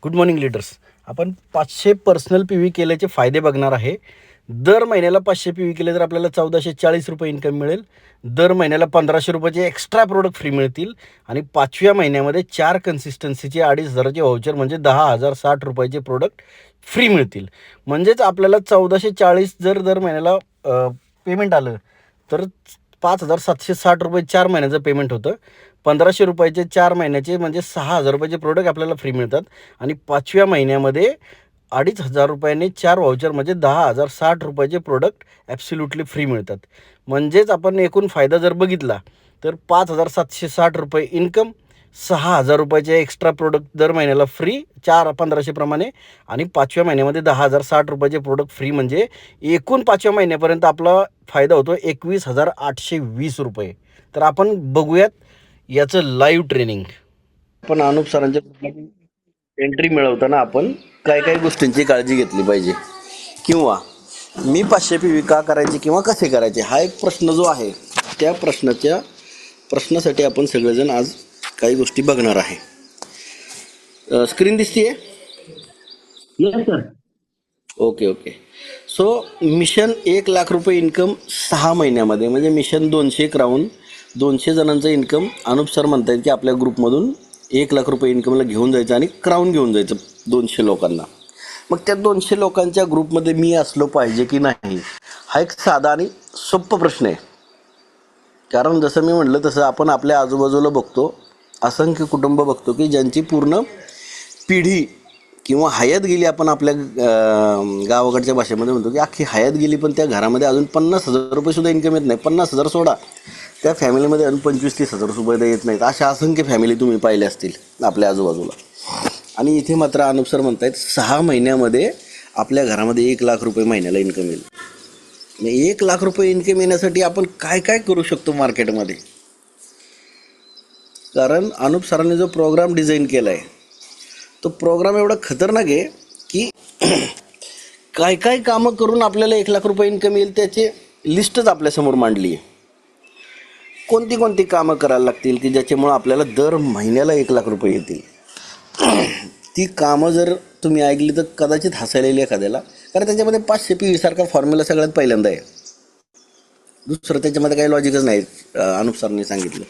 Good morning leaders. आपण 500 personal P V केल्याचे फायदे बघणार आहे. दर महिन्याला 500 पी व्ही केले तर आपल्याला 1440 रुपये इन्कम मिळेल. दर महिन्याला 1500 रुपयाचे एक्स्ट्रा प्रोडक्ट फ्री मिळतील आणि 5व्या महिन्यामध्ये 4 कन्सिस्टन्सीचे 2500चे व्हाउचर म्हणजे 10,060 रुपयाचे प्रोडक्ट फ्री मिळतील. म्हणजेच आपल्याला 1440 जर दर महिन्याला पेमेंट आलं तर 5,760 रुपये 4 महिन्याचं पेमेंट होतं. 1500 रुपयाचे 4 महिन्याचे म्हणजे 6,000 रुपयाचे प्रोडक्ट आपल्याला फ्री मिळतात आणि 5व्या महिन्यामध्ये 2,500 रुपयांनी 4 व्हाउचर म्हणजे 10,060 रुपयाचे प्रोडक्ट ॲब्सोल्युटली फ्री मिळतात. म्हणजेच आपण एकूण फायदा जर बघितला तर 5,760 रुपये इन्कम, 6,000 रुपयाचे एक्स्ट्रा प्रोडक्ट दर महिन्याला फ्री 4-1500 प्रमाणे आणि 5व्या महिन्यामध्ये 10,060 रुपयाचे प्रोडक्ट फ्री म्हणजे एकूण 5व्या महिन्यापर्यंत आपला फायदा होतो 21,820 रुपये. तर आपण बघूयात याचं लाईव्ह ट्रेनिंग. आपण अनुप सरांच्या एंट्री मिळवताना आपण काय काय गोष्टींची काळजी घेतली पाहिजे किंवा मी 500 PV का करायचे किंवा कसे करायचे हा एक प्रश्न जो आहे त्या प्रश्नासाठी आपण सगळेजण आज काही गोष्टी बघणार आहे. स्क्रीन दिसतीये? Yes sir. Okay. So mission 1,00,000 रुपये इन्कम 6 महिन्यामध्ये म्हणजे मिशन 200 क्राऊन 200 जणांचं इन्कम अनुप सर म्हणतायत की आपल्या ग्रुपमधून 1,00,000 रुपये इन्कमला घेऊन जायचं आणि क्राऊन घेऊन जायचं 200 लोकांना. मग त्या 200 लोकांच्या ग्रुपमध्ये मी असलो पाहिजे की नाही हा एक साधा आणि सोप्पा प्रश्न आहे. कारण जसं मी म्हटलं तसं आपण आपल्या आजूबाजूला बघतो, असंख्य कुटुंब बघतो की ज्यांची पूर्ण पिढी किंवा हयात गेली, आपण आपल्या गावाकडच्या भाषेमध्ये म्हणतो की अख्खी हयात गेली, पण त्या घरामध्ये अजून 50,000 रुपये सुद्धा इन्कम येत नाही. 50,000 सोडा, त्या फॅमिलीमध्ये अजून 25-30,000 रुपये येत नाहीत. अशा असंख्य फॅमिली तुम्ही पाहिल्या असतील आपल्या आजूबाजूला. आणि इथे मात्र अनुप सर म्हणतायत 6 महिन्यामध्ये आपल्या घरामध्ये 1,00,000 रुपये महिन्याला इन्कम येईल. 1,00,000 रुपये इन्कम येण्यासाठी आपण काय काय करू शकतो मार्केटमध्ये. कारण अनुप सरांनी जो प्रोग्राम डिझाईन केला आहे तो प्रोग्राम एवढा खतरनाक आहे की काय काय कामं करून आपल्याला 1,00,000 रुपये इन्कम येईल त्याची लिस्टच आपल्यासमोर मांडली आहे. कोणती कामं करायला लागतील की ज्याच्यामुळं आपल्याला दर महिन्याला 1,00,000 रुपये येतील. ती कामं जर तुम्ही ऐकली तर कदाचित हसायला येईल एखाद्याला, कारण त्याच्यामध्ये 500 PV सारखा फॉर्म्युला सगळ्यात पहिल्यांदा आहे. दुसरं त्याच्यामध्ये काही लॉजिकच नाही अनुप सरने सांगितलं.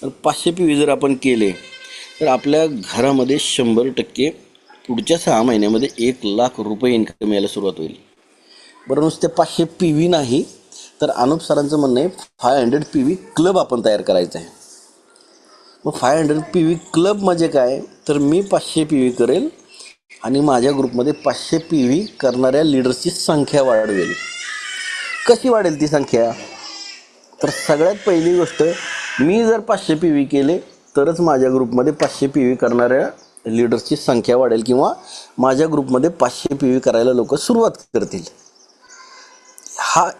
तर 500 PV जर आपण केले तर आपल्या घरामध्ये 100% पुढच्या 6 महिन्यामध्ये 1,00,000 रुपये इन्कम यायला सुरुवात होईल. बरं, नुसते 500 PV नाही तर अनुप सरांचं म्हणणं आहे 500 PV क्लब आपण तयार करायचा आहे. मग 500 PV क्लब म्हणजे काय, तर मी 500 PV करेल आणि माझ्या ग्रुपमध्ये 500 PV करणाऱ्या लीडर्सची संख्या वाढवेल. कशी वाढेल ती संख्या, तर सगळ्यात पहिली गोष्ट, मी जर 500 PV केले तरच माझ्या ग्रुपमध्ये 500 PV करणाऱ्या लीडर्सची संख्या वाढेल किंवा माझ्या ग्रुपमध्ये 500 PV करायला लोक सुरुवात करतील.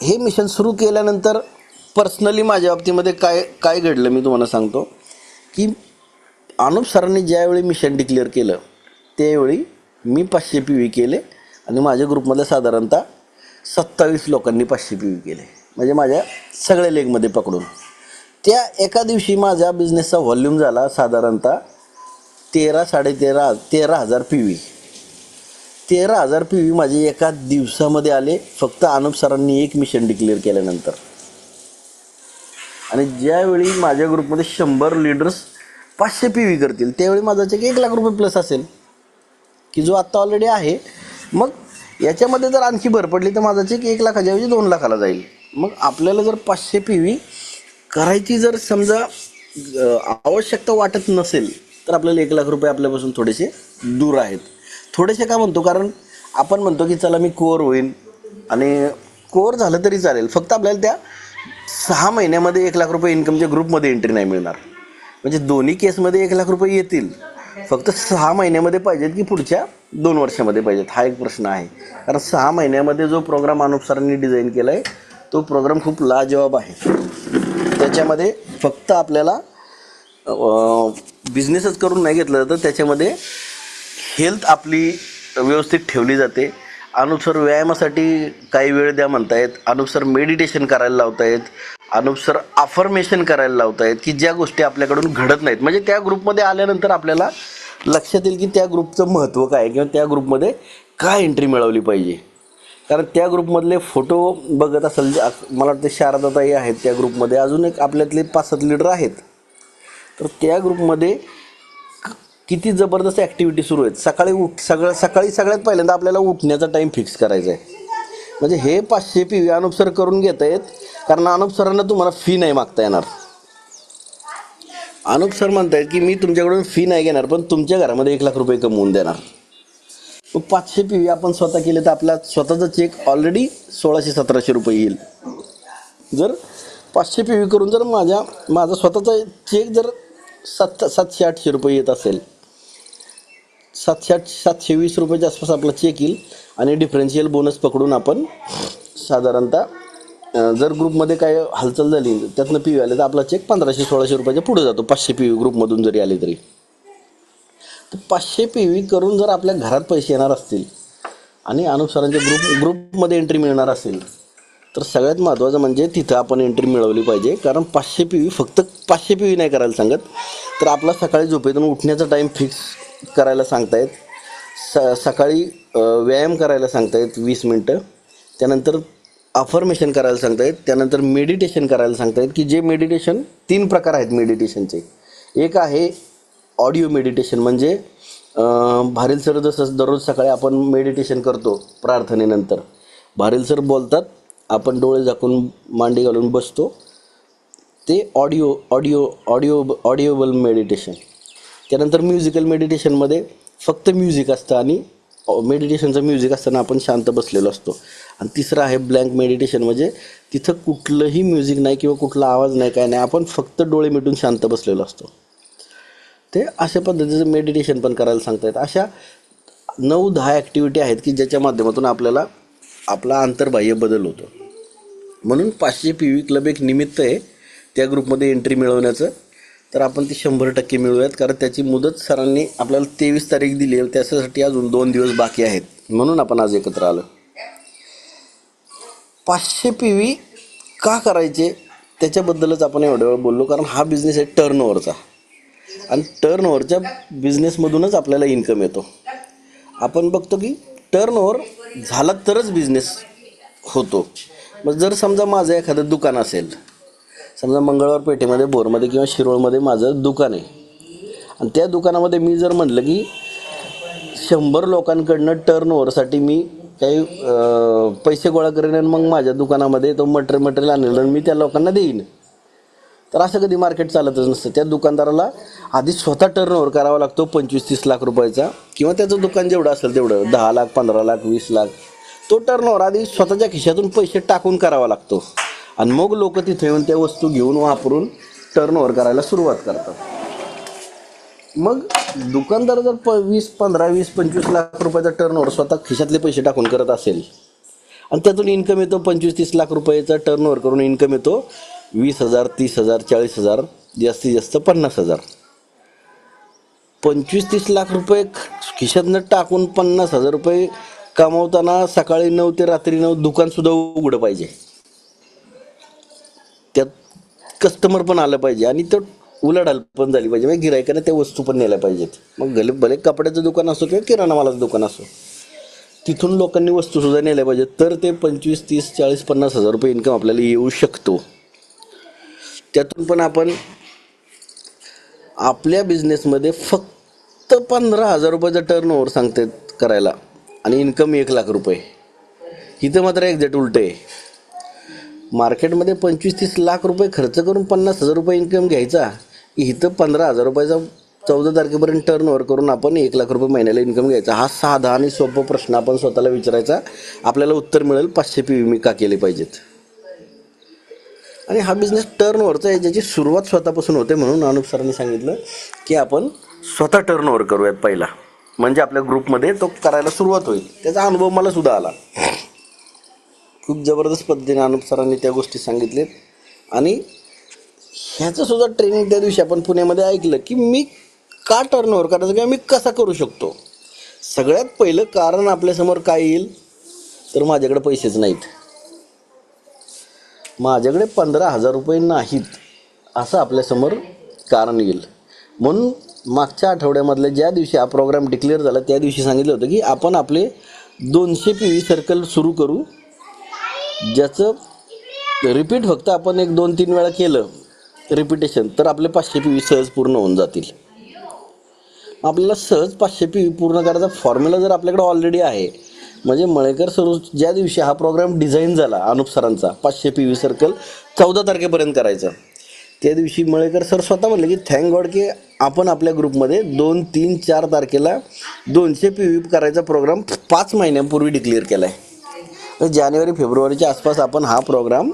हे मिशन सुरू केल्यानंतर पर्सनली माझ्या बाबतीमध्ये काय घडलं मी तुम्हाला सांगतो की अनुप सरांनी ज्यावेळी मिशन डिक्लेअर केलं त्यावेळी मी 500 PV केले आणि माझ्या ग्रुपमधल्या साधारणतः 27 लोकांनी 500 PV केले. म्हणजे माझ्या सगळ्या लेगमध्ये पकडून त्या एका दिवशी माझ्या बिझनेसचा व्हॉल्यूम झाला साधारणतः 13,000 PV. 13,000 PV माझे एका दिवसामध्ये आले फक्त अनुप सरांनी एक मिशन डिक्लेअर केल्यानंतर. आणि ज्यावेळी माझ्या ग्रुपमध्ये 100 लीडर्स 500 PV करतील त्यावेळी माझा चेक 1,00,000 रुपये प्लस असेल की जो आत्ता ऑलरेडी आहे. मग याच्यामध्ये जर आणखी भर पडली तर माझा चेक 1,00,000च्या ऐवजी 2,00,000ला जाईल. मग आपल्याला जर 500 PV करायची जर समजा आवश्यकता वाटत नसेल तर आपल्याला 1,00,000 रुपये आपल्यापासून थोडेसे दूर आहेत. थोडेसे का म्हणतो, कारण आपण म्हणतो की चला मी कोअर होईन आणि कोअर झालं तरी चालेल, फक्त आपल्याला त्या 6 महिन्यामध्ये 1,00,000 रुपये इन्कमच्या ग्रुपमध्ये एंट्री नाही मिळणार. म्हणजे दोन्ही केसमध्ये 1,00,000 रुपये येतील, फक्त 6 महिन्यामध्ये पाहिजेत की पुढच्या 2 वर्षामध्ये पाहिजेत हा एक प्रश्न आहे. कारण 6 महिन्यामध्ये जो प्रोग्राम अनुप सरांनी डिझाईन केला आहे तो प्रोग्राम खूप लाजवाब आहे. त्याच्यामध्ये फक्त आपल्याला बिझनेसच करून नाही घेतलं तर त्याच्यामध्ये हेल्थ आपली व्यवस्थित ठेवली जाते. अनुप सर व्यायामासाठी काही वेळ द्या म्हणतायत, अनुप सर मेडिटेशन करायला लावतायत, अनुप सर अफर्मेशन करायला लावतायत की ज्या गोष्टी आपल्याकडून घडत नाहीत. म्हणजे त्या ग्रुपमध्ये आल्यानंतर आपल्याला लक्षात येईल की त्या ग्रुपचं महत्त्व काय किंवा त्या ग्रुपमध्ये काय एंट्री मिळवली पाहिजे. कारण त्या ग्रुपमधले फोटो बघत असेल, मला वाटतं शारदाताई आहेत त्या ग्रुपमध्ये, अजून एक आपल्यातले 5-7 लीडर आहेत. तर त्या ग्रुपमध्ये किती जबरदस्त ॲक्टिव्हिटी सुरू आहेत. सकाळी सगळ्यात पहिल्यांदा आपल्याला उठण्याचा टाईम फिक्स करायचा आहे. म्हणजे हे 500 PV अनुप सर करून घेत आहेत, कारण अनुप सरांना तुम्हाला फी नाही मागता येणार. अनुप सर म्हणतायत की मी तुमच्याकडून फी नाही घेणार, पण तुमच्या घरामध्ये 1 लाख रुपये कमवून देणार. मग 500 PV आपण स्वतः केले तर आपला स्वतःचा चेक ऑलरेडी 1600-1700 रुपये येईल. जर 500 PV करून जर माझा स्वतःचा चेक जर 700-800 रुपये येत असेल, 720 रुपयाच्या आसपास आपला चेक येईल. आणि डिफरन्शियल बोनस पकडून आपण साधारणतः जर ग्रुपमध्ये काय हालचाल झाली त्यातनं PV आले तर आपला चेक 1500-1600 रुपयाच्या पुढे जातो. 500 PV ग्रुपमधून जरी आले तरी. तर 500 PV करून जर आपल्या घरात पैसे येणार असतील आणि अनुप सरांच्या ग्रुपमध्ये एंट्री मिळणार असेल, तर सगळ्यात महत्त्वाचं म्हणजे तिथं आपण एंट्री मिळवली पाहिजे. कारण 500 PV फक्त 500 PV नाही करायला सांगत, तर आपला सकाळी झोपेतून उठण्याचा टाईम फिक्स करायला सांगतायत. सकाळी व्यायाम करायला सांगतायत 20 मिनटं. त्यानंतर अफर्मेशन करायला सांगतायत. त्यानंतर मेडिटेशन करायला सांगतायत, की जे मेडिटेशन 3 प्रकार आहेत मेडिटेशनचे. एक आहे ऑडिओ मेडिटेशन, म्हणजे भारील सर जसं दररोज सकाळी आपण मेडिटेशन करतो प्रार्थनेनंतर, भारील सर बोलतात, आपण डोळे झाकून मांडी घालून बसतो, ते ऑडिओबल मेडिटेशन. त्यानंतर म्युझिकल मेडिटेशनमध्ये फक्त म्युझिक असतं आणि मेडिटेशनचं म्युझिक असताना आपण शांत बसलेलो असतो. आणि तिसरं आहे ब्लँक मेडिटेशन, म्हणजे तिथं कुठलंही म्युझिक नाही किंवा कुठला आवाज नाही, काय नाही, आपण फक्त डोळे मिटून शांत बसलेलो असतो. ते अशा पद्धतीचं मेडिटेशन पण करायला सांगतायत. अशा 9-10 ॲक्टिव्हिटी आहेत की ज्याच्या माध्यमातून आपल्याला आपला अंतर्बाह्य बदल होतो. म्हणून 500 PV क्लब एक निमित्त आहे त्या ग्रुपमध्ये एंट्री मिळवण्याचं. तर आपण ती 100% मिळवूयात, कारण त्याची मुदत सरांनी आपल्याला 23 तारीख दिली आहे. त्याच्यासाठी अजून 2 दिवस बाकी आहेत, म्हणून आपण आज एकत्र आलो. 500 PV का करायचे त्याच्याबद्दलच आपण एवढ्या वेळ बोललो, कारण हा बिझनेस आहे टर्नओव्हरचा. आणि टर्नओव्हरच्या बिझनेसमधूनच आपल्याला इन्कम येतो. आपण बघतो की टर्नओव्हर झाला तरच बिझनेस होतो. मग जर समजा माझं एखादं दुकान असेल, समजा मंगळवार पेठेमध्ये, बोरमध्ये किंवा शिरोळमध्ये माझं दुकान आहे, आणि त्या दुकानामध्ये मी जर म्हटलं की 100 लोकांकडनं टर्नओव्हरसाठी मी काही पैसे गोळा करेन आणि मग माझ्या दुकानामध्ये तो मटेरियल आणलं मी त्या लोकांना देईन, तर असं कधी मार्केट चालतच नसतं. त्या दुकानदाराला आधी स्वतः टर्नओव्हर करावा लागतो 25-30 लाख रुपयाचा, किंवा त्याचं दुकान जेवढं असेल तेवढं 10 लाख, 15 लाख, 20 लाख, तो टर्नओव्हर आधी स्वतःच्या खिशातून पैसे टाकून करावा लागतो. आणि मग लोक तिथे येऊन त्या वस्तू घेऊन वापरून टर्नओव्हर करायला सुरुवात करतात. मग दुकानदार जर 15-20-25 लाख रुपयाचा टर्नओव्हर स्वतः खिशातले पैसे टाकून करत असेल आणि त्यातून इन्कम येतो 25-30 लाख रुपयाचा टर्नओव्हर करून इन्कम येतो 20,000, 30,000, 40,000, जास्तीत जास्त 50,000. 25-30 लाख रुपये खिशातनं टाकून 50,000 रुपये कमावताना सकाळी 9 ते रात्री 9 दुकानसुद्धा उघडं पाहिजे, त्यात कस्टमर पण आलं पाहिजे आणि तो उलाढाल पण झाली पाहिजे, म्हणजे गिरायकाने त्या वस्तू पण नेल्या पाहिजेत. मग भले कपड्याचं दुकान असो किंवा किराणा मालाचं दुकान असो, तिथून लोकांनी वस्तूसुद्धा नेल्या पाहिजेत, तर ते 25, 30, 40, 50,000 रुपये इन्कम आपल्याला येऊ शकतो. त्यातून पण आपण आपल्या बिझनेसमध्ये फक्त 15,000 रुपयाचा टर्नओव्हर सांगतात करायला आणि इन्कम 1 लाख रुपये. इथं मात्र एक्झॅक्ट उलट आहे. मार्केटमध्ये 25-30 लाख रुपये खर्च करून 50,000 रुपये इन्कम घ्यायचा, इथं 15,000 रुपयाचा 14 तारखेपर्यंत टर्नओव्हर करून आपण 1 लाख रुपये महिन्याला इन्कम घ्यायचा. हा साधा आणि सोपा प्रश्न आपण स्वतःला विचारायचा, आपल्याला उत्तर मिळेल 500 PV मी का केले पाहिजेत. आणि हा बिझनेस टर्नओव्हरचा आहे, ज्याची सुरुवात स्वतःपासून होते. म्हणून अनुप सरांनी सांगितलं की आपण स्वतः टर्नओव्हर करूयात पहिला, म्हणजे आपल्या ग्रुपमध्ये तो करायला सुरुवात होईल. त्याचा अनुभव मला सुद्धा आला. खूप जबरदस्त पद्धतीने अनुप सरांनी त्या गोष्टी सांगितलेत. आणि ह्याचंसुद्धा ट्रेनिंग त्या दिवशी आपण पुण्यामध्ये ऐकलं की मी का टर्नओव्हर करायचं किंवा मी कसा करू शकतो. सगळ्यात पहिलं कारण आपल्यासमोर काय येईल, तर माझ्याकडे पैसेच नाहीत, माझ्याकडे 15,000 रुपये नाहीत, असं आपल्यासमोर कारण येईल. म्हणून मागच्या आठवड्यामधल्या ज्या दिवशी हा प्रोग्राम डिक्लेअर झाला त्या दिवशी सांगितलं होतं की आपण आपले 200 पी व्ही सर्कल सुरू करू, ज्याचं रिपीट फक्त आपण 1-2-3 वेळा केलं रिपिटेशन तर आपले 500 पी व्ही सहज पूर्ण होऊन जातील. आपल्याला सहज 500 पी व्ही पूर्ण करायचा फॉर्म्युला जर आपल्याकडे ऑलरेडी आहे, म्हणजे मळेकर सर ज्या दिवशी हा प्रोग्राम डिझाईन झाला अनुप सरांचा 500 पी व्ही सर्कल 14 तारखेपर्यंत करायचं, त्या दिवशी मळेकर सर स्वतः म्हणले की थँक गॉड की आपण आपल्या ग्रुपमध्ये 2, 3, 4 तारखेला 200 पी व्ही करायचा प्रोग्राम 5 महिन्यांपूर्वी डिक्लेअर केला आहे. तर जानेवारी फेब्रुवारीच्या आसपास आपण हा प्रोग्राम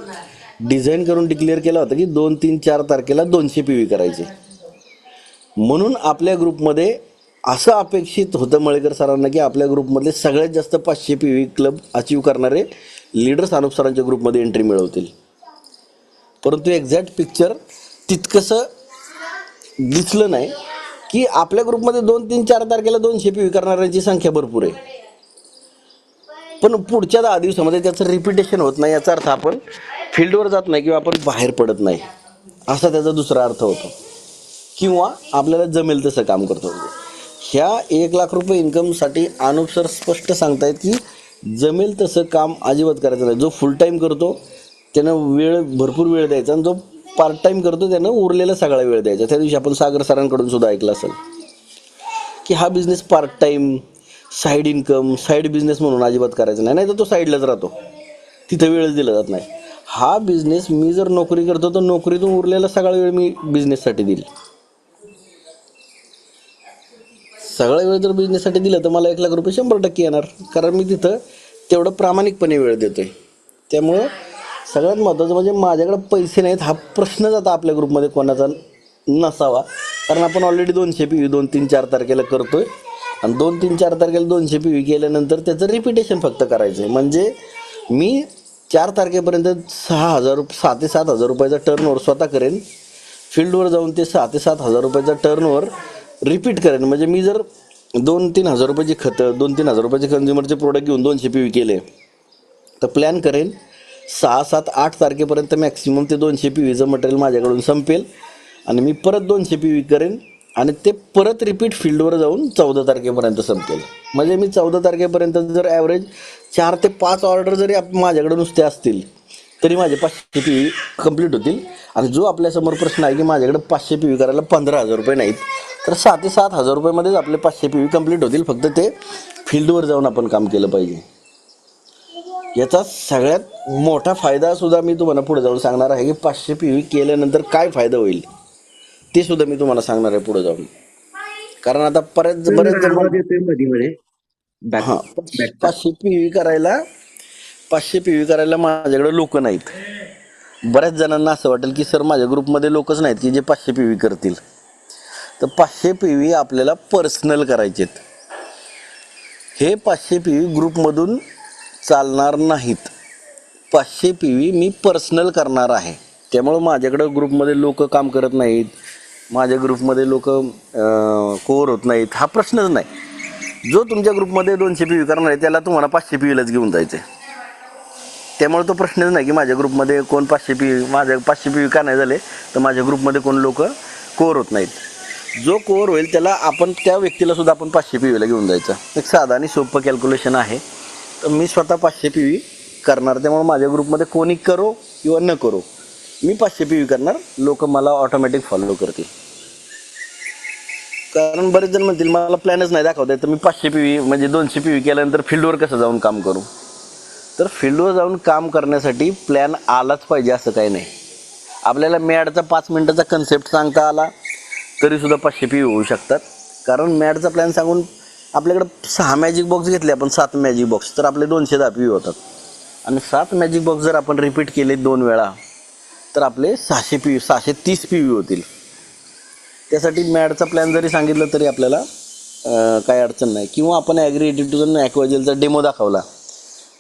डिझाईन करून डिक्लेअर केला होता की 2, 3, 4 तारखेला 200 पी व्ही करायचे. म्हणून आपल्या ग्रुपमध्ये असं अपेक्षित होतं मळेकर सरांना की आपल्या ग्रुपमधले सगळ्यात जास्त 500 पी व्ही क्लब अचीव करणारे लीडर्स अनुप सरांच्या ग्रुपमध्ये एंट्री मिळवतील. परंतु एक्झॅक्ट पिक्चर तितकंसं दिसलं नाही की आपल्या ग्रुपमध्ये 2, 3, 4 तारखेला 200 पी व्ही करणाऱ्यांची संख्या भरपूर आहे, पण पुढच्या 10 दिवसामध्ये त्याचं रिपिटेशन होत नाही. याचा अर्थ आपण फील्डवर जात नाही किंवा आपण बाहेर पडत नाही असा त्याचा दुसरा अर्थ होतो, किंवा आपल्याला जमेल तसं काम करतो. ह्या 1 लाख रुपये इन्कमसाठी अनुप सर स्पष्ट सांगतायत की जमेल तसं काम अजिबात करायचं नाही. जो फुल टाईम करतो त्यानं भरपूर वेळ द्यायचा, आणि जो पार्ट टाईम करतो त्यानं उरलेला सगळा वेळ द्यायचा. त्या दिवशी आपण सागर सरांकडून सुद्धा ऐकलं असेल की हा business part time, side income, side business म्हणून अजिबात करायचा नाही, नाही तर तो साईडलाच राहतो, तिथं वेळच दिला जात नाही. हा बिझनेस मी जर नोकरी करतो तर नोकरीतून उरलेला सगळा वेळ मी बिझनेससाठी देईल. सगळा वेळ जर बिझनेससाठी दिला तर मला 1 लाख रुपये 100% येणार, कारण मी तिथं तेवढं प्रामाणिकपणे वेळ देतोय. त्यामुळं सगळ्यात महत्त्वाचं म्हणजे माझ्याकडे पैसे नाहीत हा प्रश्नच आता आपल्या ग्रुपमध्ये कोणाचा नसावा, कारण आपण ऑलरेडी 200 पी व्ही 2, 3, 4 तारखेला करतोय, आणि 2, 3, 4 तारखेला 200 पी व्ही केल्यानंतर त्याचं रिपिटेशन फक्त करायचं आहे. म्हणजे मी 4 तारखेपर्यंत 6 ते 7 हजार रुपयाचा टर्नओव्हर स्वतः करेन, फील्डवर जाऊन ते 6 ते 7 हजार रुपयाचा टर्नओव्हर रिपीट करेन. म्हणजे मी जर 2-3 हजार रुपयाची खतं, 2-3 हजार रुपयाचे कन्झ्युमरचे प्रोडक्ट घेऊन 200 पी व्ही केले तर प्लॅन करेन 6, 7, 8 तारखेपर्यंत मॅक्सिमम ते 200 पी व्हीचं मटेरियल माझ्याकडून संपेल, आणि मी परत 200 पी व्ही करेन, आणि ते परत रिपीट फील्डवर जाऊन 14 तारखेपर्यंत संपेल. म्हणजे मी 14 तारखेपर्यंत जर ॲव्हरेज 4 ते 5 ऑर्डर जरी माझ्याकडे नुसते असतील तरी माझे 500 पी व्ही कंप्लीट होतील. आणि जो आपल्यासमोर प्रश्न आहे की माझ्याकडे 500 पी व्ही करायला 15,000 रुपये नाहीत, तर 6 ते 7 हजार रुपयेमध्येच आपले 500 पी व्ही कंप्लीट होतील. फक्त ते फील्डवर जाऊन आपण काम केलं पाहिजे. याचा सगळ्यात मोठा फायदा सुद्धा मी तुम्हाला पुढे जाऊन सांगणार आहे की 500 पी व्ही केल्यानंतर काय फायदा होईल ते सुद्धा मी तुम्हाला सांगणार आहे पुढे जाऊन. कारण आता बरेच जण हां 500 पी व्ही करायला माझ्याकडे लोक नाहीत. बऱ्याच जणांना असं वाटेल की सर माझ्या ग्रुपमध्ये लोकच नाहीत की जे 500 पी व्ही करतील. तर 500 पी व्ही आपल्याला पर्सनल करायचेत. हे 500 पी व्ही ग्रुपमधून चालणार नाहीत. 500 पी व्ही मी पर्सनल करणार आहे. त्यामुळं माझ्याकडं ग्रुपमध्ये लोक काम करत नाहीत, माझ्या ग्रुपमध्ये लोक कोर होत नाहीत हा प्रश्नच नाही. जो तुमच्या ग्रुपमध्ये 200 पी व्ही करणार आहे त्याला तुम्हाला 500 पी व्हीलाच घेऊन जायचं आहे. त्यामुळे तो प्रश्नच नाही की माझ्या ग्रुपमध्ये कोण 500 पी व्ही, माझ्या 500 पी व्ही का नाही झाले तर माझ्या ग्रुपमध्ये कोण लोक कोर होत नाहीत. जो कोर होईल त्याला आपण, त्या व्यक्तीला सुद्धा आपण 500 पी व्हीला घेऊन जायचं. एक साधा आणि सोपं कॅल्क्युलेशन आहे. तर मी स्वतः 500 पी व्ही करणार, त्यामुळे माझ्या ग्रुपमध्ये कोणी करो किंवा न करो मी 500 पी व्ही करणार, लोक मला ऑटोमॅटिक फॉलो करतील. कारण बरेच जण म्हणतील मला प्लॅनच नाही दाखवता येत तर मी 500 पी व्ही म्हणजे 200 पी व्ही केल्यानंतर फील्डवर कसं जाऊन काम करू. तर फील्डवर जाऊन काम करण्यासाठी प्लॅन आलाच पाहिजे असं काही नाही. आपल्याला मॅडचा 5 मिनिटाचा कन्सेप्ट सांगता आला तरीसुद्धा 500 पी व्ही होऊ शकतात. कारण मॅडचा प्लॅन सांगून आपल्याकडे 6 मॅजिक बॉक्स घेतले आपण, 7 मॅजिक बॉक्स, तर आपले 210 पी व्ही होतात. आणि 7 मॅजिक बॉक्स जर आपण रिपीट केले 2 वेळा तर आपले 600 पी व्ही 630 पी व्ही होतील. त्यासाठी मॅडचा प्लॅन जरी सांगितलं तरी आपल्याला काही अडचण नाही. किंवा आपण ॲग्री एडिटिव्ह ॲक्वाजेलचा डेमो दाखवला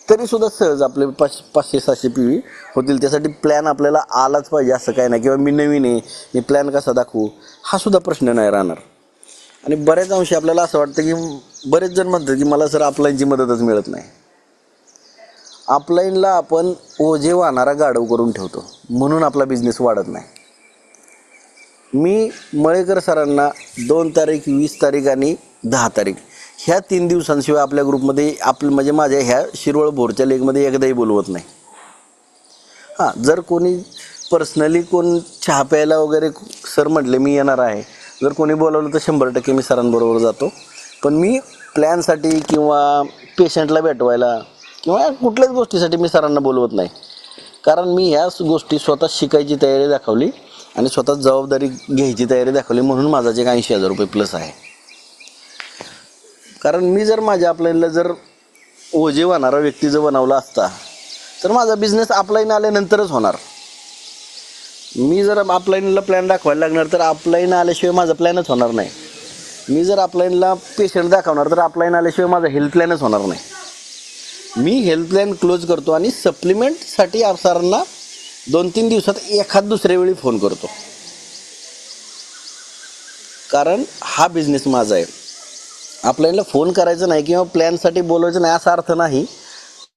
तरीसुद्धा सहज आपले 500-700 पी व्ही होतील. त्यासाठी प्लॅन आपल्याला आलाच पाहिजे असं काही नाही. किंवा मी नवीन आहे, मी प्लॅन कसा दाखवू हा सुद्धा प्रश्न नाही राहणार. आणि बऱ्याच अंशी आपल्याला असं वाटतं की बरेच जण म्हणतात की मला सर अपलाईनची मदतच मिळत नाही. अपलाईनला आपण ओझे वाहणारा गाढव करून ठेवतो म्हणून आपला बिझनेस वाढत नाही. मी मळेकर सरांना 2 तारीख, 20 तारीख आणि 10 तारीख ह्या 3 दिवसांशिवाय आपल्या ग्रुपमध्ये म्हणजे माझ्या ह्या शिरवळ बोरच्या लेगमध्ये एकदाही बोलवत नाही. हां, जर कोणी पर्सनली कोण चहा प्यायला वगैरे सर म्हटले मी येणार आहे, जर कोणी बोलावलं तर 100% मी सरांबरोबर जातो. पण मी प्लॅनसाठी किंवा पेशंटला भेटवायला किंवा कुठल्याच गोष्टीसाठी मी सरांना बोलवत नाही. कारण मी ह्या गोष्टी स्वतः शिकायची तयारी दाखवली आणि स्वतः जबाबदारी घ्यायची तयारी दाखवली, म्हणून माझा जे 80,000 रुपये प्लस आहे. कारण मी जर माझ्या अपलाईनला जर ओझे होणारा व्यक्ती जर बनवला असता तर माझा बिझनेस अपलाईन आल्यानंतरच होणार. मी जर अपलाईनला प्लॅन दाखवायला लागणार तर अपलाईन आल्याशिवाय माझा प्लॅनच होणार नाही. मी जर अपलाईनला पेशंट दाखवणार तर अपलाईन आल्याशिवाय माझा हेल्थ प्लॅनच होणार नाही. मी हेल्थ प्लॅन क्लोज करतो आणि सप्लिमेंटसाठी सरांना 2-3 दिवसात एखाद दुसऱ्या वेळी फोन करतो. कारण हा बिझनेस माझा आहे. अपलाईनला फोन करायचा नाही किंवा प्लॅनसाठी बोलवायचं नाही असा अर्थ नाही,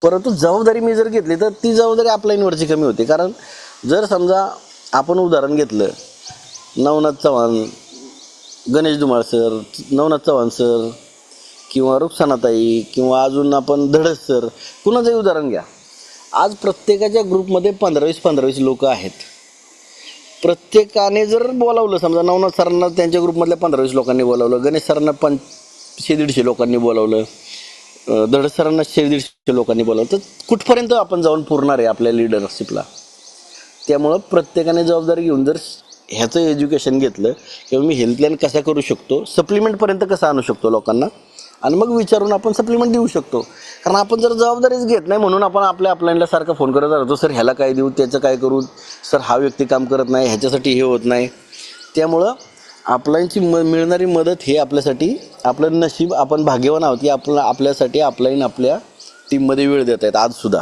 परंतु जबाबदारी मी जर घेतली तर ती जबाबदारी अपलाईनवरची कमी होते. कारण जर समजा आपण उदाहरण घेतलं, नवनाथ चव्हाण, गणेश धुमाळ सर, नवनाथ चव्हाण सर किंवा रुक्सानाताई किंवा अजून आपण धडस सर, कुणाचंही उदाहरण घ्या. आज प्रत्येकाच्या ग्रुपमध्ये 15-20 लोक आहेत. प्रत्येकाने जर बोलावलं, समजा नवनाथ सरांना त्यांच्या ग्रुपमधल्या 15-20 लोकांनी बोलावलं, गणेश सरांना 100-150 लोकांनी बोलावलं, धडस सरांना 100-150 लोकांनी बोलावलं, तर कुठपर्यंत आपण जाऊन पुरणार आहे आपल्या लिडरशिपला. त्यामुळं प्रत्येकाने जबाबदारी घेऊन जर ह्याचं एज्युकेशन घेतलं किंवा मी हेल्थ प्लॅन कसा करू शकतो, सप्लिमेंटपर्यंत कसं आणू शकतो लोकांना, आणि मग विचारून आपण सप्लिमेंट देऊ शकतो. कारण आपण जर जबाबदारीच घेत नाही म्हणून आपण आपल्या अपलाईनला सारखं फोन करत राहतो, सर ह्याला काय देऊ, त्याचं काय करू, सर हा व्यक्ती काम करत नाही, ह्याच्यासाठी हे होत नाही. त्यामुळं अपलाईनची मिळणारी मदत हे आपल्यासाठी आपलं नशीब, आपण भाग्यवान आहोत की आपल्यासाठी अपलाईन आपल्या टीममध्ये वेळ देत आहेत आजसुद्धा.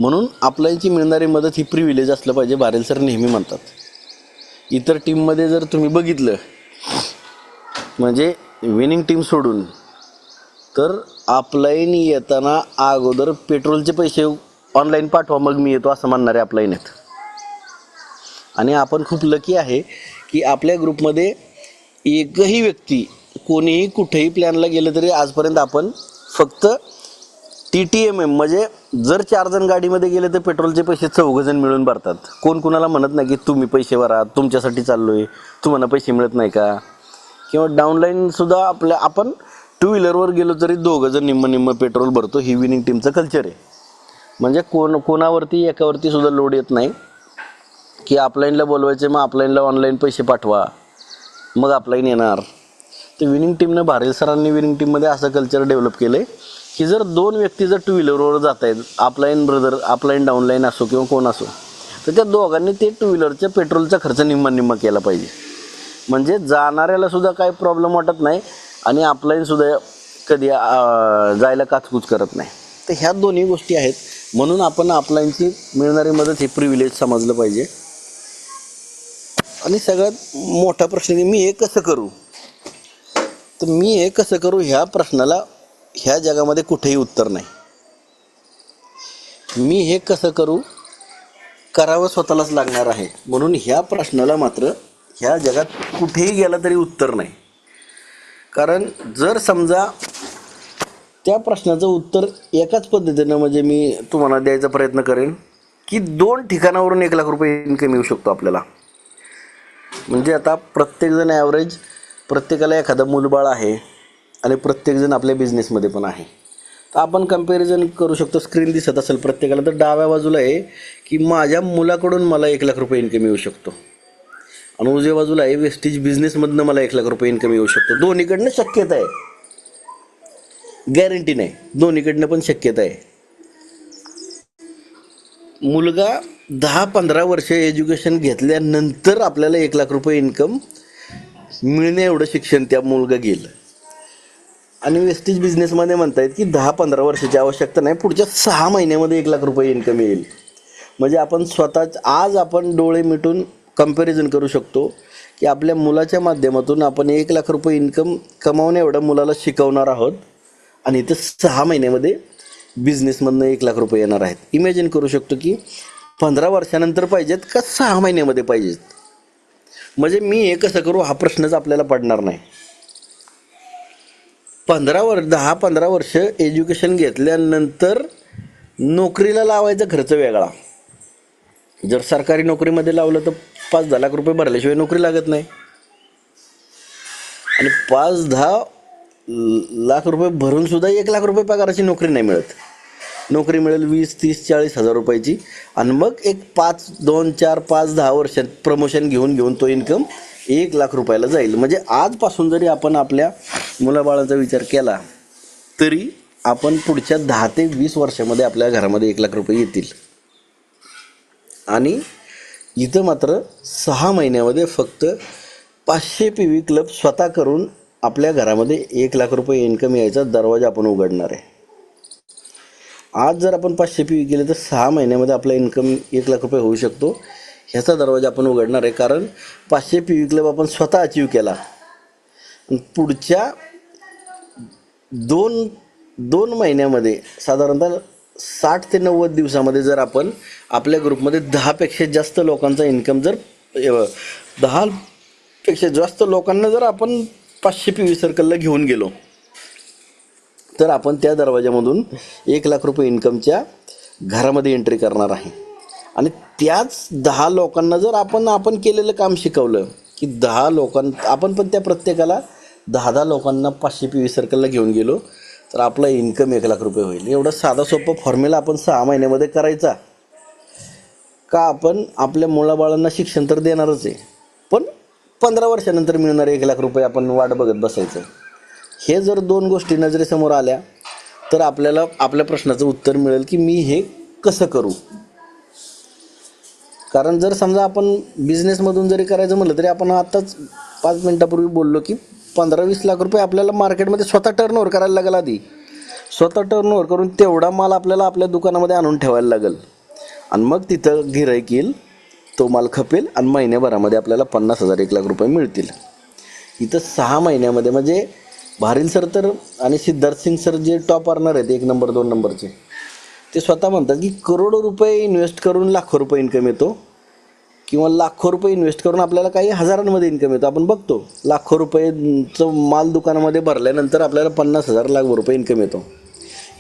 म्हणून अपलाईनची मिळणारी मदत ही प्रिव्हिलेज असलं पाहिजे, भारेल सर नेहमी म्हणतात. इतर टीममध्ये जर तुम्ही बघितलं, म्हणजे विनिंग टीम सोडून, तर अपलाईन येताना अगोदर पेट्रोलचे पैसे ऑनलाईन पाठवा मग मी येतो असं म्हणणारे अपलाईन आहेत. आणि आपण खूप लकी आहे की आपल्या ग्रुपमध्ये एकही व्यक्ती कोणीही कुठेही प्लॅनला गेलं तरी आजपर्यंत आपण फक्त TTMM म्हणजे जर 4 जण गाडीमध्ये गेले तर पेट्रोलचे पैसे 4 जण मिळून भरतात. कोण कुणाला म्हणत नाही की तुम्ही पैसे भरा, तुमच्यासाठी चाललोय, तुम्हाला पैसे मिळत नाही का. किंवा डाऊनलाईनसुद्धा आपण 2 व्हीलरवर गेलो तरी 2 जण निम्म पेट्रोल भरतो. ही विनिंग टीमचं कल्चर आहे. म्हणजे कोणावरती एकावरती सुद्धा लोड येत नाही की अपलाईनला बोलवायचे, मग अपलाईनला ऑनलाईन पैसे पाठवा मग अपलाईन येणार. तर विनिंग टीमनं, भारेल सरांनी विनिंग टीममध्ये असं कल्चर डेव्हलप केलं आहे की जर 2 व्यक्ती जर 2 व्हीलरवर जात आहेत, अपलाईन डाऊनलाईन असो किंवा कोण असो, तर त्या दोघांनी ते 2 व्हीलरच्या पेट्रोलचा खर्च निम्मा केला पाहिजे. म्हणजे जाणाऱ्याला सुद्धा काही प्रॉब्लेम वाटत नाही आणि अपलाईनसुद्धा कधी जायला काचकूच करत नाही. तर ह्या दोन्ही गोष्टी आहेत. म्हणून आपण अपलाईनची मिळणारी मदत हे प्रिव्हिलेज समजलं पाहिजे. आणि सगळ्यात मोठा प्रश्न की मी हे कसं करू, तर मी हे कसं करू ह्या प्रश्नाला ह्या जगामध्ये कुठेही उत्तर नाही. मी हे कसं करू करावं स्वतःलाच लागणार आहे. म्हणून ह्या प्रश्नाला मात्र ह्या जगात कुठेही गेला तरी उत्तर नाही. कारण जर समजा त्या प्रश्नाचं उत्तर एकाच पद्धतीनं म्हणजे मी तुम्हाला द्यायचा प्रयत्न करेन की 2 ठिकाणावरून 1 लाख रुपये इन्कम येऊ शकतो आपल्याला. म्हणजे आता प्रत्येकजण ॲव्हरेज, प्रत्येकाला एखादं मूलबाळ आहे आणि प्रत्येकजण आपल्या बिझनेसमध्ये पण आहे. तर आपण कंपॅरिझन करू शकतो. स्क्रीन दिसत असेल प्रत्येकाला, तर डाव्या बाजूला आहे की माझ्या मुलाकडून मला 1 लाख रुपये इन्कम येऊ शकतो आणि उजव्या बाजूला आहे वेस्टेज बिझनेसमधनं मला 1 लाख रुपये इन्कम येऊ शकतो. दोन्हीकडनं शक्यता आहे, गॅरंटी नाही, दोन्हीकडनं पण शक्यता आहे. मुलगा 10-15 वर्ष एज्युकेशन घेतल्यानंतर आपल्याला 1 लाख रुपये इन्कम मिळणे एवढं शिक्षण त्या मुलगा गेलं. आणि वेस्टेज बिझनेसमध्ये म्हणतायत की 10-15 वर्षाची आवश्यकता नाही, पुढच्या 6 महिन्यामध्ये 1 लाख रुपये इन्कम येईल. म्हणजे आपण स्वतःच आज आपण डोळे मिटून कंपॅरिझन करू शकतो की आपल्या मुलाच्या माध्यमातून आपण 1 लाख रुपये इन्कम कमावणे एवढं मुलाला शिकवणार आहोत आणि इथं 6 महिन्यामध्ये बिझनेसमधनं 1 लाख रुपये येणार आहेत. इमॅजिन करू शकतो की 15 वर्षानंतर पाहिजेत का 6 महिन्यामध्ये पाहिजेत. म्हणजे मी हे कसं करू हा प्रश्नच आपल्याला पडणार नाही. 10-15 वर्ष एज्युकेशन घेतल्यानंतर नोकरीला लावायचा खर्च वेगळा. जर सरकारी नोकरीमध्ये लावलं तर 5-10 लाख रुपये भरल्याशिवाय नोकरी लागत नाही. आणि 5-10 लाख रुपये भरून सुद्धा 1 लाख रुपये पगाराची नोकरी नाही मिळत. नोकरी मिळेल 20-30-40 हजार रुपयाची. आणि मग एक 2-4-5-10 वर्षात प्रमोशन घेऊन तो इन्कम 1 लाख रुपयाला जाईल. म्हणजे आजपासून जरी आपण आपल्या मुलाबाळांचा विचार केला तरी आपण पुढच्या 10 ते 20 वर्षामध्ये आपल्या घरामध्ये 1 लाख रुपये येतील. आणि इथं मात्र 6 महिन्यामध्ये फक्त 500 PV क्लब स्वतः करून आपल्या घरामध्ये 1 लाख रुपये इन्कम यायचा दरवाजा आपण उघडणार आहे. आज जर आपण 500 PV केले तर 6 महिन्यामध्ये आपला इन्कम 1 लाख रुपये होऊ शकतो. ह्याचा दरवाजा आपण उघडणार आहे. कारण 500 PV क्लब आपण स्वतः अचीव केला. पुढच्या 2 महिन्यामध्ये साधारणतः 60 ते 90 दिवसामध्ये जर आपण आपल्या ग्रुपमध्ये 10पेक्षा जास्त लोकांचा इन्कम जर 10पेक्षा जास्त लोकांना जर आपण 500 PV सर्कलला घेऊन गेलो तर आपण त्या दरवाजामधून 1 लाख रुपये इन्कमच्या घरामध्ये एंट्री करणार आहे. आणि त्याच 10 लोकांना जर आपण केलेलं काम शिकवलं की 10 आपण पण त्या प्रत्येकाला 10 लोकांना 500 PV सर्कलला घेऊन गेलो तर आपला इन्कम 1 लाख रुपये होईल. एवढा साधा सोपा फॉर्म्युला आपण 6 महिन्यामध्ये करायचा का? आपण आपल्या मुलाबाळांना शिक्षण तर देणारच आहे, पण 15 वर्षानंतर मिळणारे 1 लाख रुपये आपण वाट बघत बसायचं. हे जर 2 गोष्टी नजरेसमोर आल्या तर आपल्याला आपल्या प्रश्नाचं उत्तर मिळेल की मी हे कसं करू. कारण जर समजा आपण बिझनेसमधून जरी करायचं म्हटलं तरी आपण आत्ताच 5 मिनिटापूर्वी बोललो की 15-20 लाख रुपये आपल्याला मार्केटमध्ये स्वतः टर्नओव्हर करायला लागेल. आधी स्वतः टर्नओव्हर करून तेवढा माल आपल्याला आपल्या दुकानामध्ये आणून ठेवायला लागेल. आणि मग तिथं गिऱ्हाईक येईल, तो माल खपेल आणि महिन्याभरामध्ये आपल्याला 50,000-1 लाख रुपये मिळतील. इथं 6 महिन्यामध्ये म्हणजे भारील सर तर आणि सिद्धार्थ सिंग सर जे टॉप अर्नर आहेत 1 नंबर 2 नंबरचे, ते स्वतः म्हणतात की करोडो रुपये इन्व्हेस्ट करून लाखो रुपये इन्कम येतो, किंवा लाखो रुपये इन्व्हेस्ट करून आपल्याला काही हजारांमध्ये इन्कम येतो. आपण बघतो लाखो रुपयेचं माल दुकानामध्ये भरल्यानंतर आपल्याला 50,000 लाख रुपये इन्कम येतो.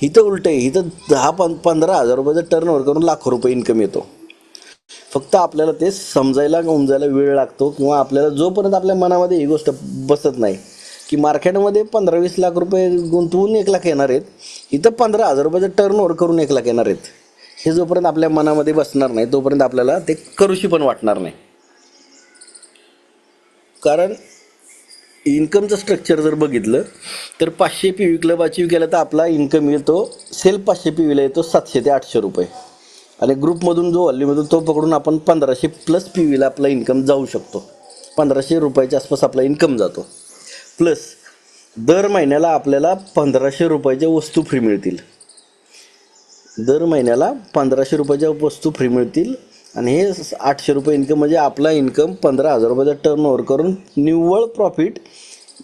इथं उलट आहे, इथं 10-15 हजार रुपयाचं टर्नओव्हर करून लाखो रुपये इन्कम येतो. फक्त आपल्याला ते समजायला उमजायला वेळ लागतो, किंवा आपल्याला जोपर्यंत आपल्या मनामध्ये ही गोष्ट बसत नाही की मार्केटमध्ये 15-20 लाख रुपये गुंतवून 1 लाख येणार आहेत, इथं 15,000 रुपयाचं टर्नओव्हर करून 1 लाख येणार आहेत, हे जोपर्यंत आपल्या मनामध्ये बसणार नाही तोपर्यंत आपल्याला ते करूशी पण वाटणार नाही. कारण इन्कमचं स्ट्रक्चर जर बघितलं तर 500 PV क्लब अचीव केला तर आपला इन्कम येतो, सेल्फ 500 PVला येतो 700 ते 800 रुपये. आणि ग्रुपमधून जो व्हॉल्यूमधून तो पकडून आपण 1500+ PVला आपला इन्कम जाऊ शकतो. 1500 रुपयाच्या आसपास आपला इन्कम जातो. प्लस दर महिन्याला आपल्याला 1500 रुपयाच्या वस्तू फ्री मिळतील. दर महिन्याला 1500 रुपयाच्या वस्तू फ्री मिळतील. आणि हे 800 रुपये इन्कम म्हणजे आपला इन्कम 15,000 रुपयाचा टर्नओव्हर करून निव्वळ प्रॉफिट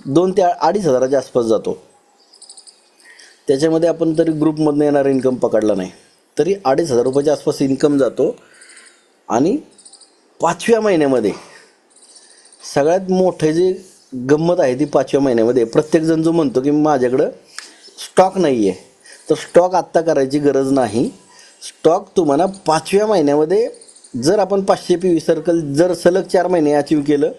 2 ते 2.5 हजाराच्या आसपास जातो. त्याच्यामध्ये आपण तरी ग्रुपमधून येणारा इन्कम पकडला नाही तरी 2.5 हजार रुपयाच्या आसपास इन्कम जातो. आणि 5व्या महिन्यामध्ये सगळ्यात मोठे जे गंमत आहे ती 5व्या महिन्यामध्ये प्रत्येकजण जो म्हणतो की माझ्याकडं स्टॉक नाही आहे, तर स्टॉक आत्ता करायची गरज नाही. स्टॉक तुम्हाला 5व्या महिन्यामध्ये जर आपण 500 PV सर्कल जर सलग 4 महिने अचीव केलं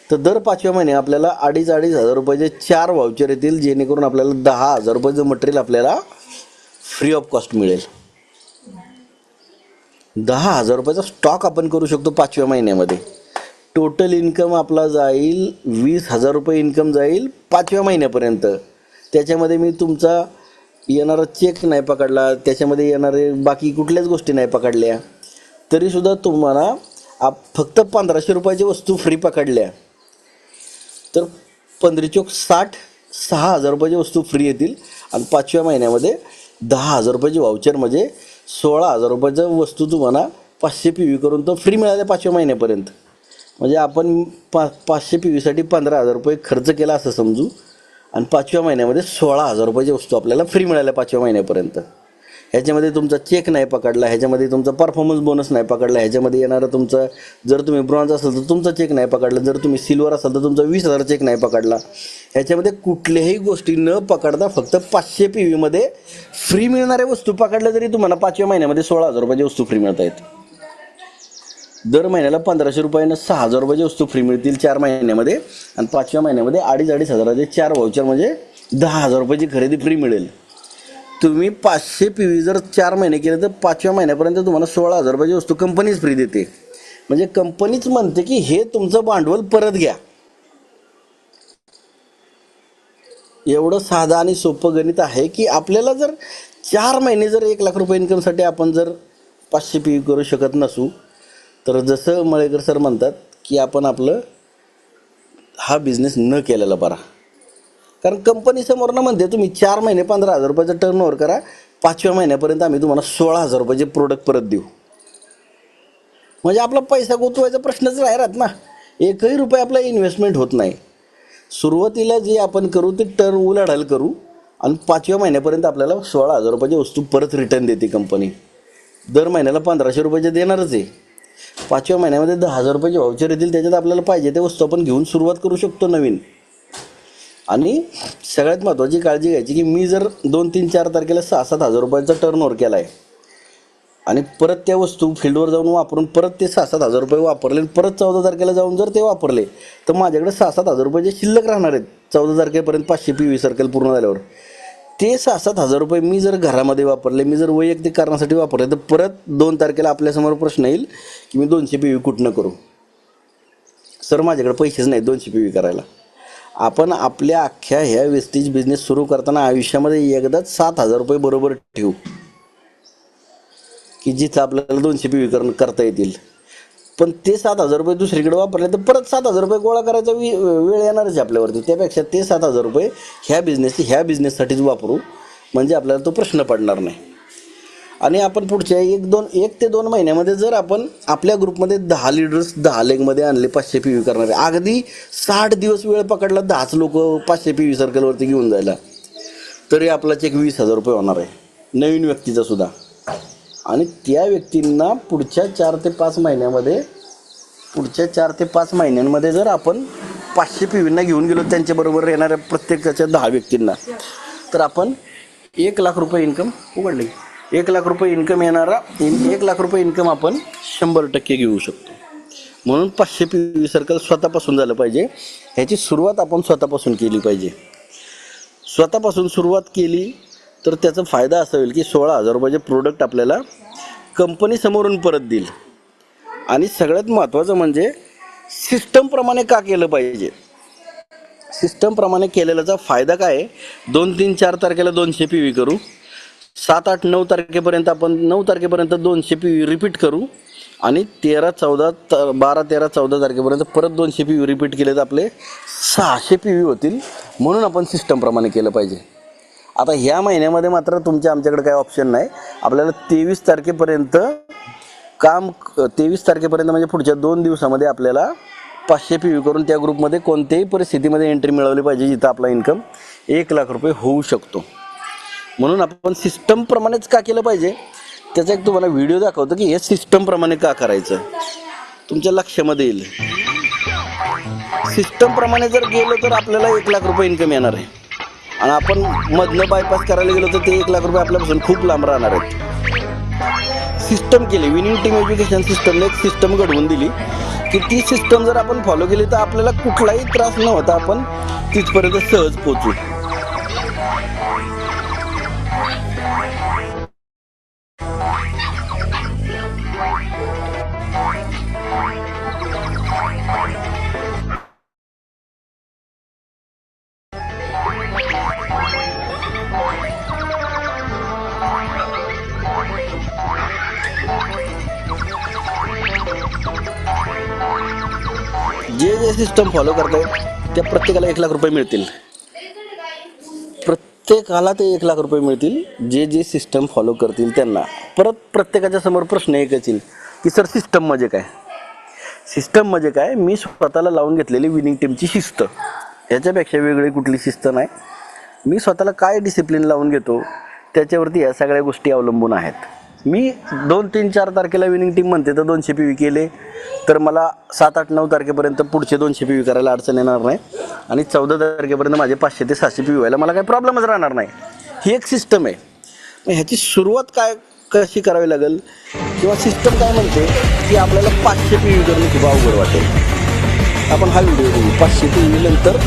तर दर 5व्या महिने आपल्याला 2.5 हजार रुपयाचे 4 व्हाउचर येतील, जेणेकरून आपल्याला 10,000 रुपयाचं मटेरियल आपल्याला फ्री ऑफ कॉस्ट मिळेल. 10,000 रुपयाचा स्टॉक आपण करू शकतो 5व्या महिन्यामध्ये. टोटल इन्कम आपला जाईल 20,000 रुपये इन्कम जाईल 5व्या महिन्यापर्यंत. त्याच्यामध्ये मी तुमचा येणारा चेक नाही पकडला, त्याच्यामध्ये येणारे बाकी कुठल्याच गोष्टी नाही पकडल्या, तरीसुद्धा तुम्हाला फक्त 1500 रुपयाची वस्तू फ्री पकडल्या तर 15×4 = 6,000 रुपयाची वस्तू फ्री येतील. आणि 5व्या महिन्यामध्ये 10,000 रुपयाची व्हाउचर म्हणजे 16,000 रुपयाचं वस्तू तुम्हाला 500 PV करून तो फ्री मिळाल्या 5व्या महिन्यापर्यंत. म्हणजे आपण 500 PVसाठी 15,000 रुपये खर्च केला असं समजू, आणि 5व्या महिन्यामध्ये 16,000 रुपयाची वस्तू आपल्याला फ्री मिळाल्या 5व्या महिन्यापर्यंत. ह्याच्यामध्ये तुमचा चेक नाही पकडला, ह्याच्यामध्ये तुमचा परफॉर्मन्स बोनस नाही पकडला, ह्याच्यामध्ये येणारं तुमचं, जर तुम्ही ब्रॉन्झ असाल तर तुमचा चेक नाही पकडला, जर तुम्ही सिल्वर असाल तर तुमचा 20,000 चेक नाही पकडला. ह्याच्यामध्ये कुठल्याही गोष्टी न पकडता फक्त 500 PV मध्ये फ्री मिळणाऱ्या वस्तू पकडल्या तरी तुम्हाला 5व्या महिन्यामध्ये 16,000 रुपयाची वस्तू फ्री मिळत आहेत. दर महिन्याला 1,500 रुपयानं 6,000 रुपयाची वस्तू फ्री मिळतील 4 महिन्यामध्ये, आणि 5व्या महिन्यामध्ये 2,500 हजाराचे 4 व्हाउचर म्हणजे 10,000 रुपयाची खरेदी फ्री मिळेल. तुम्ही 500 PV जर 4 महिने केले तर 5व्या महिन्यापर्यंत तुम्हाला 16,000 रुपयाची वस्तू कंपनीच फ्री देते. म्हणजे कंपनीच म्हणते की हे तुमचं भांडवल परत घ्या. एवढं साधं आणि सोपं गणित आहे की आपल्याला जर 4 महिने जर 1 लाख रुपये इन्कमसाठी आपण जर 500 PV करू शकत नसू, तर जसं मळेकर सर म्हणतात की आपण आपलं हा बिझनेस न केलेला बरा. कारण कंपनी समोरनं म्हणते तुम्ही 4 महिने 15,000 रुपयाचं टर्नओव्हर करा, 5व्या महिन्यापर्यंत आम्ही तुम्हाला 16,000 रुपयाचे प्रोडक्ट परत देऊ. म्हणजे आपला पैसा गुंतवायचा प्रश्नच नाही राहत ना. 1ही रुपये आपला इन्व्हेस्टमेंट होत नाही. सुरुवातीला जे आपण करू ते टर्न उलाढाल करू, आणि 5व्या महिन्यापर्यंत आपल्याला 16,000 रुपयाची वस्तू परत रिटर्न देते कंपनी. दर महिन्याला 1,500 रुपयाचे देणारच आहे. 5व्या महिन्यामध्ये 10,000 रुपयाचे व्हाउचर येतील, त्याच्यात आपल्याला पाहिजे ते वस्तू आपण घेऊन सुरुवात करू शकतो नवीन. आणि सगळ्यात महत्त्वाची काळजी घ्यायची की मी जर 2, 3, 4 तारखेला 6-7 हजार रुपयाचा टर्नओव्हर केला आहे आणि परत त्या वस्तू फील्डवर जाऊन वापरून परत ते 6-7 हजार रुपये वापरले, परत 14 तारखेला जाऊन जर ते वापरले, तर माझ्याकडे 6-7 हजार रुपये शिल्लक राहणार आहेत 14 तारखेपर्यंत 500 PV सर्कल पूर्ण झाल्यावर. ते 6-7 हजार रुपये मी जर घरामध्ये वापरले, मी जर वैयक्तिक कारणासाठी वापरले, तर परत 2 तारखेला आपल्यासमोर प्रश्न येईल की मी 200 PV कुठनं करू. सर माझ्याकडे पैसेच नाही 200 PV करायला. आपण आपल्या अख्ख्या ह्या वेस्टेज बिझनेस सुरू करताना आयुष्यामध्ये एकदाच 7,000 रुपये बरोबर ठेवू की जिथं आपल्याला 200 PV करता येतील. पण ते 7,000 रुपये दुसरीकडे वापरले तर परत 7,000 रुपये गोळा करायचा वेळ येणारच आपल्यावरती. त्यापेक्षा ते 7,000 रुपये ह्या बिझनेससाठीच वापरू, म्हणजे आपल्याला तो प्रश्न पडणार नाही. आणि आपण पुढच्या 1 ते 2 महिन्यामध्ये जर आपण आपल्या ग्रुपमध्ये 10 लीडर्स 10 लेगमध्ये आणले 500 PV करणारे, अगदी 60 दिवस वेळ पकडला 10च लोक 500 PV सर्कलवरती घेऊन जायला, तरी आपला चेक 20,000 रुपये होणार आहे नवीन व्यक्तीचा सुद्धा. आणि त्या व्यक्तींना पुढच्या 4 ते 5 महिन्यांमध्ये जर आपण 500 PVंना घेऊन गेलो त्यांच्याबरोबर येणाऱ्या प्रत्येकाच्या 10 व्यक्तींना, तर आपण 1 लाख रुपये इन्कम उघडली. 1 लाख रुपये इन्कम येणारा 1 लाख रुपये इन्कम आपण 100% घेऊ शकतो. म्हणून 500 PV सर्कल स्वतःपासून झालं पाहिजे. ह्याची सुरुवात आपण स्वतःपासून केली पाहिजे. स्वतःपासून सुरुवात केली तर त्याचा फायदा असा होईल की 16,000 रुपयाचे प्रोडक्ट आपल्याला कंपनी समोरून परत देईल. आणि सगळ्यात महत्त्वाचं म्हणजे सिस्टमप्रमाणे का केलं पाहिजे. सिस्टमप्रमाणे केलेल्याचा फायदा काय आहे, 2, 3, 4 तारखेला 200 PV करू, 7, 8, 9 तारखेपर्यंत आपण 9 तारखेपर्यंत 200 PV रिपीट करू, आणि 12, 13, 14 तारखेपर्यंत परत 200 PV रिपीट केले तर आपले 600 PV होतील. म्हणून आपण सिस्टमप्रमाणे केलं पाहिजे. आता ह्या महिन्यामध्ये मात्र आमच्याकडे काही ऑप्शन नाही. आपल्याला 23 तारखेपर्यंत 23 तारखेपर्यंत म्हणजे पुढच्या 2 दिवसामध्ये आपल्याला 500 PV करून त्या ग्रुपमध्ये कोणत्याही परिस्थितीमध्ये एंट्री मिळवली पाहिजे जिथं आपला इन्कम 1 लाख रुपये होऊ शकतो. म्हणून आपण सिस्टमप्रमाणेच का केलं पाहिजे त्याचा एक तुम्हाला व्हिडिओ दाखवतो की हे सिस्टमप्रमाणे का करायचं, तुमच्या लक्षामध्ये येईल. सिस्टमप्रमाणे जर गेलो तर आपल्याला 1 लाख रुपये इन्कम येणार आहे, आणि आपण मधनं बायपास करायला गेलो तर ते 1 लाख रुपये आपल्यापासून खूप लांब राहणार आहेत. सिस्टम केली, विनिंग टीम एज्युकेशन सिस्टमने एक सिस्टम घडवून दिली की ती सिस्टम जर आपण फॉलो केली तर आपल्याला कुठलाही त्रास न होता आपण तिथपर्यंत सहज पोहोचू. जे सिस्टम फॉलो करताय त्या प्रत्येकाला 1 लाख रुपये मिळतील. प्रत्येकाला ते 1 लाख रुपये मिळतील जे सिस्टम फॉलो करतील त्यांना. परत प्रत्येकाच्या समोर प्रश्न एकच येईल की सर सिस्टम म्हणजे काय. सिस्टम म्हणजे काय, मी स्वतःला लावून घेतलेली विनिंग टीमची शिस्त, ह्याच्यापेक्षा वेगळी कुठली शिस्त नाही. मी स्वतःला काय डिसिप्लिन लावून घेतो त्याच्यावरती या सगळ्या गोष्टी अवलंबून आहेत. मी 2, 3, 4 तारखेला विनिंग टीम म्हणते तर 200 PV केले तर मला 7, 8, 9 तारखेपर्यंत पुढचे 200 PV करायला अडचण येणार नाही आणि 14 तारखेपर्यंत माझे 500 ते 700 PV व्हायला मला काही प्रॉब्लेमच राहणार नाही. ही एक सिस्टम आहे. मग ह्याची सुरुवात कशी करावी लागेल किंवा सिस्टम काय म्हणते की आपल्याला 500 PV करणं खूप अवघड वाटेल. आपण हा व्हिडिओ बघू. 500 PV नंतर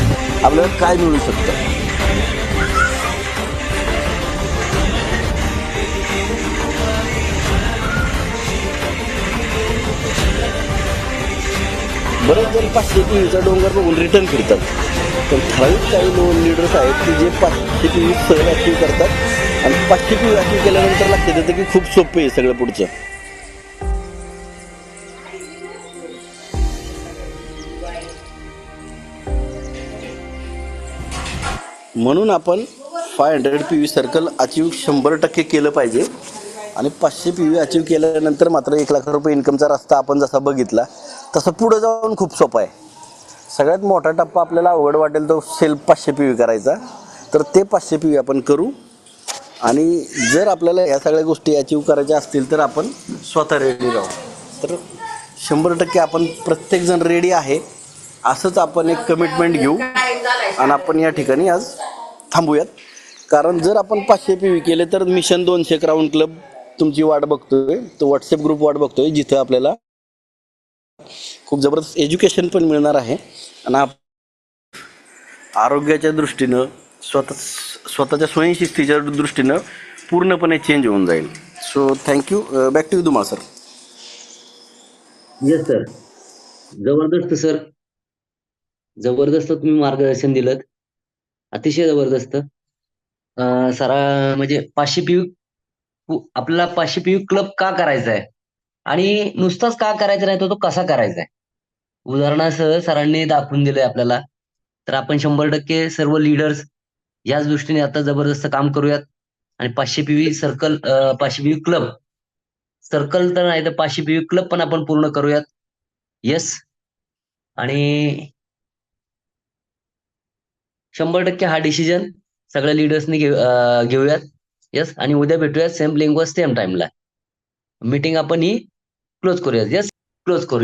आपल्याला काय मिळू शकतं. बरेच जण 500 PVचा डोंगर बघून रिटर्न फिरतात, पण ठराविक काही लोन लीडर्स आहेत की जे 500 PV सहज अचीव करतात आणि 500 PV अचीव केल्यानंतर लक्षात येतं की खूप सोपं आहे सगळं पुढचं. म्हणून आपण 500 PV सर्कल अचीव 100% केलं पाहिजे आणि 500 PV अचीव केल्यानंतर मात्र 1 लाख रुपये इन्कमचा रस्ता आपण जसा बघितला तसं पुढं जाऊन खूप सोपा आहे. सगळ्यात मोठा टप्पा आपल्याला अवघड वाटेल तो सेल्फ 500 PV करायचा, तर ते 500 PV आपण करू. आणि जर आपल्याला ह्या सगळ्या गोष्टी अचीव करायच्या असतील तर आपण स्वतः रेडी राहू. तर 100% आपण प्रत्येकजण रेडी आहे असंच आपण एक कमिटमेंट घेऊ आणि आपण या ठिकाणी आज थांबूयात. कारण जर आपण 500 PV केले तर मिशन 200 क्राऊन क्लब तुमची वाट बघतोय, तो व्हॉट्सअप ग्रुप वाट बघतोय जिथं आपल्याला खूप जबरदस्त एज्युकेशन पण मिळणार आहे आणि आरोग्याच्या दृष्टीनं स्वतःच्या स्वयंशिस्तीच्या दृष्टीनं पूर्णपणे चेंज होऊन जाईल. So thank you. Back to you Dhumal sir. Yes sir. जबरदस्त सर, जबरदस्त तुम्ही मार्गदर्शन दिलं, अतिशय जबरदस्त. सरा म्हणजे 500 PV आपल्याला 500 PV क्लब का करायचा आहे आणि नुसताच का करायचा नाही, तो कसा करायचा आहे उदाहरणासह सरांनी दाखवून दिलंय आपल्याला. तर आपण 100% सर्व लीडर्स याच दृष्टीने आता जबरदस्त काम करूयात आणि 500 PV circle 500 PV club circle तर नाही तर 500 PV क्लब पण आपण पूर्ण करूयात. येस. आणि 100% हा डिसिजन सगळ्या लिडर्सनी घेऊयात. येस. आणि उद्या भेटूयात सेम लिंकवर सेम टाइमला. मीटिंग आपण ही क्लोज करूयात. येस, क्लोज करू.